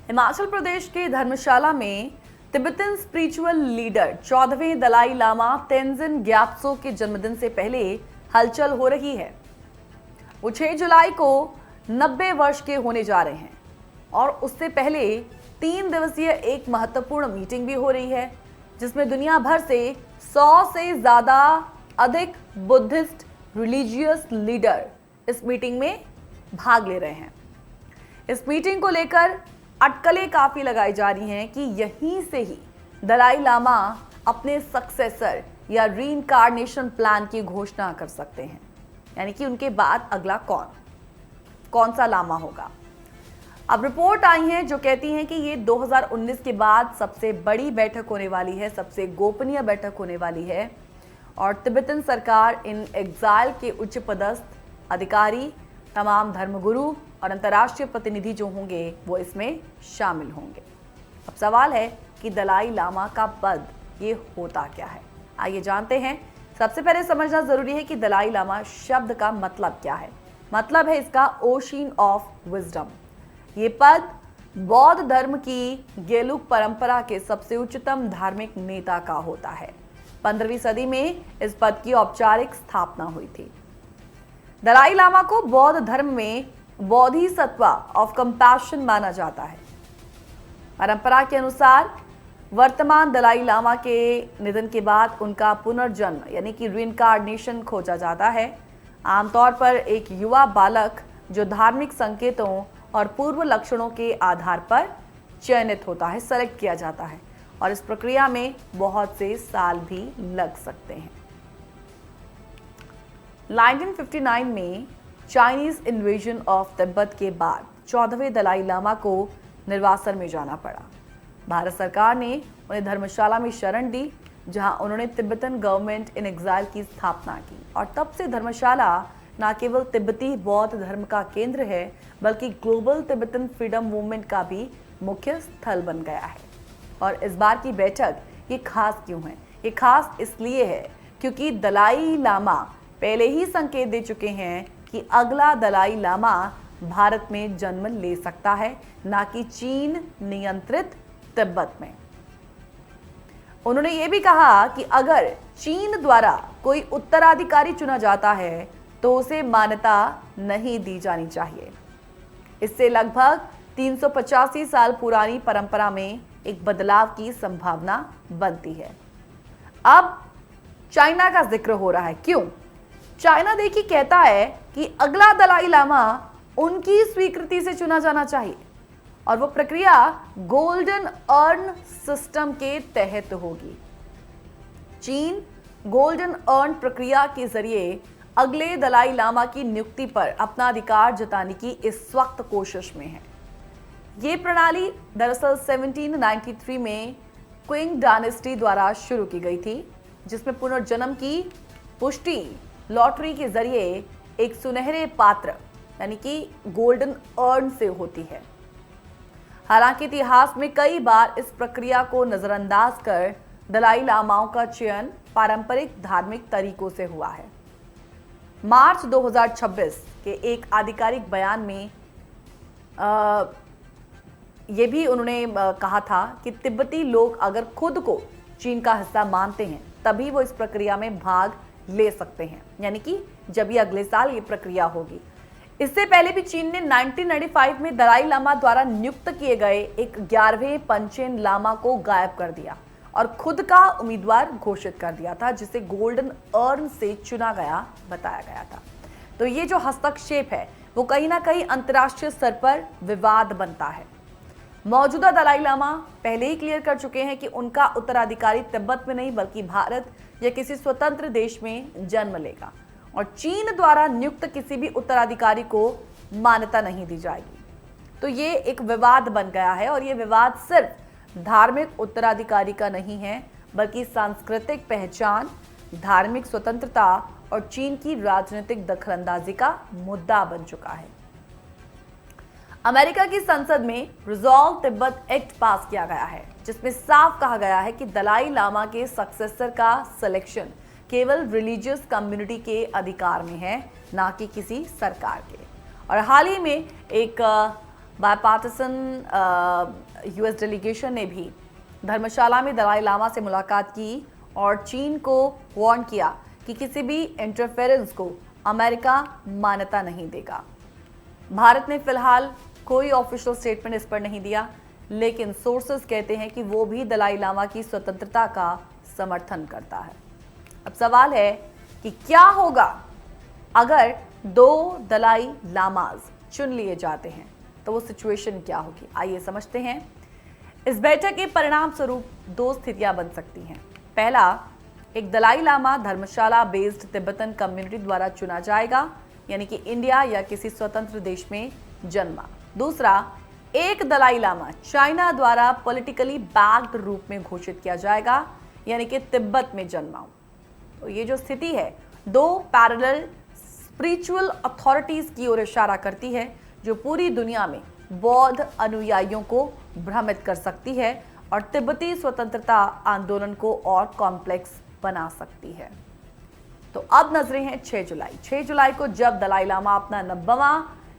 हिमाचल प्रदेश के धर्मशाला में Tibetan spiritual leader 14वें दलाई लामा तेंजिन ग्यात्सो के जन्मदिन से पहले हलचल हो रही है। वो 6 जुलाई को 90 वर्ष के होने जा रहे हैं और उससे पहले 3 दिवसीय एक महत्वपूर्ण मीटिंग भी हो रही है, जिसमें दुनिया भर से 100 से ज्यादा अधिक बुद्धिस्ट रिलीजियस लीडर इस मीटिंग में भाग ले रहे हैं। इस मीटिंग को लेकर अटकलें काफी लगाई जा रही हैं कि यहीं से ही दलाई लामा अपने सक्सेसर या रीइंकार्नेशन प्लान की घोषणा कर सकते हैं, यानी कि उनके बाद अगला कौन सा लामा होगा। अब रिपोर्ट आई है जो कहती हैं कि ये 2019 के बाद सबसे बड़ी बैठक होने वाली है, सबसे गोपनीय बैठक होने वाली है और तिब्बतन सरकार इन एग्जाइल के उच्च पदस्थ अधिकारी, तमाम धर्मगुरु और अंतर्राष्ट्रीय प्रतिनिधि जो होंगे वो इसमें शामिल होंगे। अब सवाल है कि दलाई लामा का पद ये होता क्या है। आइए जानते हैं। सबसे पहले समझना जरूरी है कि दलाई लामा शब्द का मतलब क्या है। मतलब है इसका ओशिन ऑफ विजडम। ये पद बौद्ध धर्म की गेलुक परंपरा के सबसे उच्चतम धार्मिक नेता का होता है। 15वीं सदी में इस पद की औपचारिक स्थापना हुई थी। दलाई लामा को बौद्ध धर्म में बोधिसत्व ऑफ कंपैशन माना जाता है। परंपरा के अनुसार वर्तमान दलाई लामा के निधन के बाद उनका पुनर्जन्म यानी कि रीइंकार्नेशन खोजा जाता है। आमतौर पर एक युवा बालक जो धार्मिक संकेतों और पूर्व लक्षणों के आधार पर चयनित होता है, सेलेक्ट किया जाता है और इस प्रक्रिया में बहुत से साल भी लग सकते हैं। 1959 में चाइनीज इन्वेजन ऑफ तिब्बत के बाद 14वें दलाई लामा को निर्वासन में जाना पड़ा। भारत सरकार ने उन्हें धर्मशाला में शरण दी, जहां उन्होंने तिब्बतन गवर्नमेंट इन एग्जाइल की स्थापना की और तब से धर्मशाला न केवल तिब्बती बौद्ध धर्म का केंद्र है, बल्कि ग्लोबल तिब्बतन फ्रीडम मूवमेंट का भी मुख्य स्थल बन गया है। और इस बार की बैठक ये खास क्यों है? ये खास इसलिए है क्योंकि दलाई लामा पहले ही संकेत दे चुके हैं कि अगला दलाई लामा भारत में जन्म ले सकता है, ना कि चीन नियंत्रित तिब्बत में। उन्होंने ये भी कहा कि अगर चीन द्वारा कोई उत्तराधिकारी चुना जाता है तो उसे मान्यता नहीं दी जानी चाहिए। इससे लगभग 385 साल पुरानी परंपरा में एक बदलाव की संभावना बनती है। अब चाइना का जिक्र हो रहा है। क्यों? चाइना देखिए कहता है कि अगला दलाई लामा उनकी स्वीकृति से चुना जाना चाहिए और वो प्रक्रिया गोल्डन अर्न सिस्टम के तहत होगी। चीन गोल्डन अर्न प्रक्रिया के जरिए अगले दलाई लामा की नियुक्ति पर अपना अधिकार जताने की इस वक्त कोशिश में है। ये प्रणाली दरअसल 1793 में क्विंग डायनेस्टी द्वारा शुरू की गई थी, जिसमें पुनर्जन्म की पुष्टि लॉटरी के जरिए एक सुनहरे पात्र यानी कि गोल्डन अर्न से होती है। हालांकि इतिहास में कई बार इस प्रक्रिया को नजरअंदाज कर दलाई लामाओं का चयन पारंपरिक धार्मिक तरीकों से हुआ है। मार्च 2026 के एक आधिकारिक बयान में ये भी उन्होंने कहा था कि तिब्बती लोग अगर खुद को चीन का हिस्सा मानते हैं तभी वो इस प्रक्रिया में भाग ले सकते हैं, यानी कि जब ये अगले साल ये प्रक्रिया होगी। इससे पहले भी चीन ने 1995 में दलाई लामा द्वारा नियुक्त किए गए एक 11वें पंचेन लामा को गायब कर दिया और खुद का उम्मीदवार घोषित कर दिया था, जिसे गोल्डन अर्न से चुना गया बताया गया था। तो ये जो हस्तक्षेप है वो कहीं ना कहीं अंतर्राष्ट्रीय स्तर पर विवाद बनता है। मौजूदा दलाई लामा पहले ही क्लियर कर चुके हैं कि उनका उत्तराधिकारी तिब्बत में नहीं बल्कि भारत या किसी स्वतंत्र देश में जन्म लेगा और चीन द्वारा नियुक्त किसी भी उत्तराधिकारी को मान्यता नहीं दी जाएगी। तो ये एक विवाद बन गया है और ये विवाद सिर्फ धार्मिक उत्तराधिकारी का नहीं है, बल्कि सांस्कृतिक पहचान, धार्मिक स्वतंत्रता और चीन की राजनीतिक दखलंदाजी का मुद्दा बन चुका है। अमेरिका की संसद में रिजॉल्व तिब्बत एक्ट पास किया गया है, जिसमें साफ कहा गया है कि दलाई लामा के सक्सेसर का सिलेक्शन केवल रिलीजियस कम्युनिटी के अधिकार में है, ना कि किसी सरकार के। और हाल ही में एक बायपार्टिसन यूएस डेलीगेशन ने भी धर्मशाला में दलाई लामा से मुलाकात की और चीन को वार्न किया कि किसी भी इंटरफेरेंस को अमेरिका मान्यता नहीं देगा। भारत ने फिलहाल कोई ऑफिशियल स्टेटमेंट इस पर नहीं दिया, लेकिन सोर्सेस कहते हैं कि वो भी दलाई लामा की स्वतंत्रता का समर्थन करता है। अब सवाल है कि क्या होगा अगर 2 दलाई लामाज चुन लिए जाते हैं, तो वो सिचुएशन क्या होगी। आइए समझते हैं। इस बैठक के परिणाम स्वरूप 2 स्थितियां बन सकती हैं। पहला, एक दलाई लामा धर्मशाला बेस्ड तिब्बतन कम्युनिटी द्वारा चुना जाएगा, यानी कि इंडिया या किसी स्वतंत्र देश में जन्मा। दूसरा, एक दलाई लामा चाइना द्वारा पॉलिटिकली बैक्ड रूप में घोषित किया जाएगा, यानी कि तिब्बत में जन्मा। तो ये जो स्थिति है 2 पैरेलल स्पिरिचुअल अथॉरिटीज की ओर इशारा करती है, जो पूरी दुनिया में बौद्ध अनुयायियों को भ्रमित कर सकती है और तिब्बती स्वतंत्रता आंदोलन को और कॉम्प्लेक्स बना सकती है। तो अब नजरें हैं 6 जुलाई को, जब दलाई लामा अपना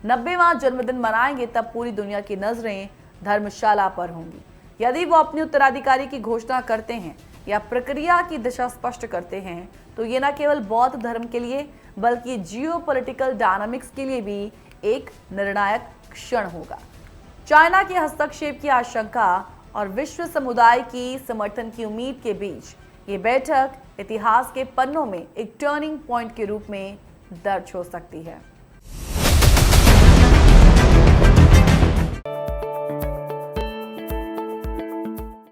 90वां जन्मदिन मनाएंगे, तब पूरी दुनिया की नजरें धर्मशाला पर होंगी। यदि वो अपने उत्तराधिकारी की घोषणा करते हैं या प्रक्रिया की दिशा स्पष्ट करते हैं, तो ये न केवल बौद्ध धर्म के लिए बल्कि जियोपॉलिटिकल डायनामिक्स के लिए भी एक निर्णायक क्षण होगा। चाइना के हस्तक्षेप की आशंका और विश्व समुदाय की समर्थन की उम्मीद के बीच ये बैठक इतिहास के पन्नों में एक टर्निंग पॉइंट के रूप में दर्ज हो सकती है।